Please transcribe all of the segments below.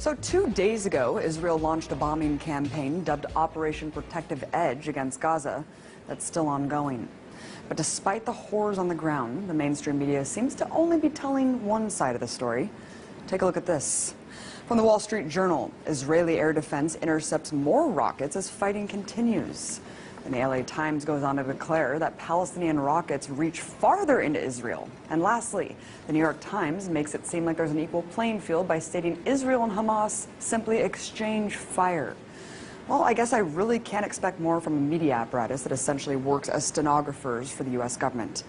So 2 days ago, Israel launched a bombing campaign dubbed Operation Protective Edge against Gaza that's still ongoing. But despite the horrors on the ground, the mainstream media seems to only be telling one side of the story. Take a look at this. From the Wall Street Journal, Israeli air defense intercepts more rockets as fighting continues. And the LA Times goes on to declare that Palestinian rockets reach farther into Israel. And lastly, the New York Times makes it seem like there's an equal playing field by stating Israel and Hamas simply exchange fire. Well, I guess I really can't expect more from a media apparatus that essentially works as stenographers for the U.S. government.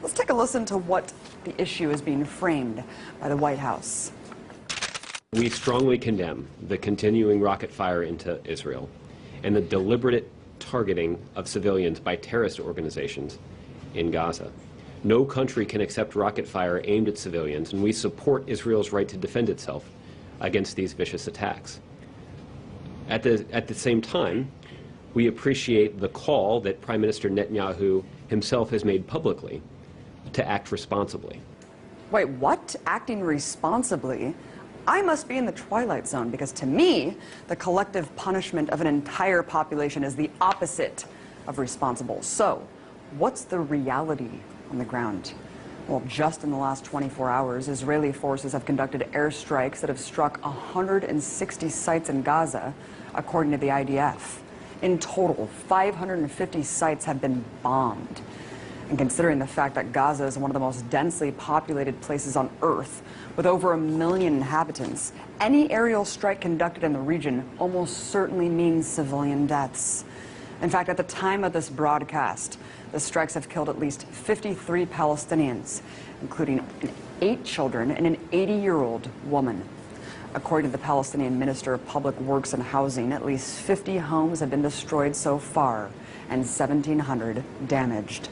Let's take a listen to what the issue is being framed by the White House. We strongly condemn the continuing rocket fire into Israel and the deliberate targeting of civilians by terrorist organizations in Gaza. No country can accept rocket fire aimed at civilians, and we support Israel's right to defend itself against these vicious attacks. At the same time, we appreciate the call that Prime Minister Netanyahu himself has made publicly to act responsibly. Wait, what? Acting responsibly? I must be in the twilight zone, because to me, the collective punishment of an entire population is the opposite of responsible. So, what's the reality on the ground? Well, just in the last 24 hours, Israeli forces have conducted airstrikes that have struck 160 sites in Gaza, according to the IDF. In total, 550 sites have been bombed. And considering the fact that Gaza is one of the most densely populated places on Earth, with over 1 million inhabitants, any aerial strike conducted in the region almost certainly means civilian deaths. In fact, at the time of this broadcast, the strikes have killed at least 53 Palestinians, including 8 children and an 80-year-old woman. According to the Palestinian Minister of Public Works and Housing, at least 50 homes have been destroyed so far and 1,700 damaged.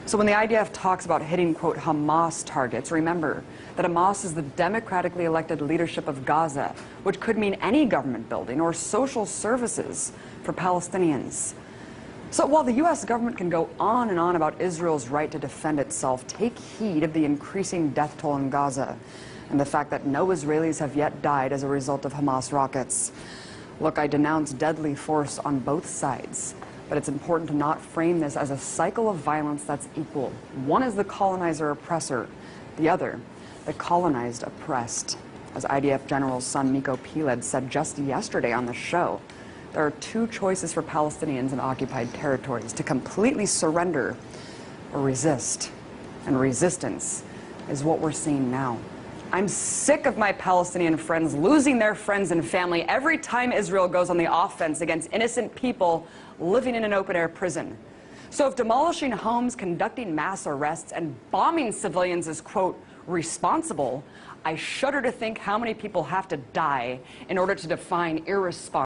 So when the IDF talks about hitting, quote, Hamas targets, remember that Hamas is the democratically elected leadership of Gaza, which could mean any government building or social services for Palestinians. So while the U.S. government can go on and on about Israel's right to defend itself, take heed of the increasing death toll in Gaza and the fact that no Israelis have yet died as a result of Hamas rockets. Look, I denounce deadly force on both sides. But it's important to not frame this as a cycle of violence that's equal. One is the colonizer-oppressor, the other, the colonized oppressed. As IDF General's son Miko Piled said just yesterday on the show, there are 2 choices for Palestinians in occupied territories: to completely surrender or resist. And resistance is what we're seeing now. I'm sick of my Palestinian friends losing their friends and family every time Israel goes on the offense against innocent people living in an open-air prison. So if demolishing homes, conducting mass arrests, and bombing civilians is, quote, responsible, I shudder to think how many people have to die in order to define irresponsible.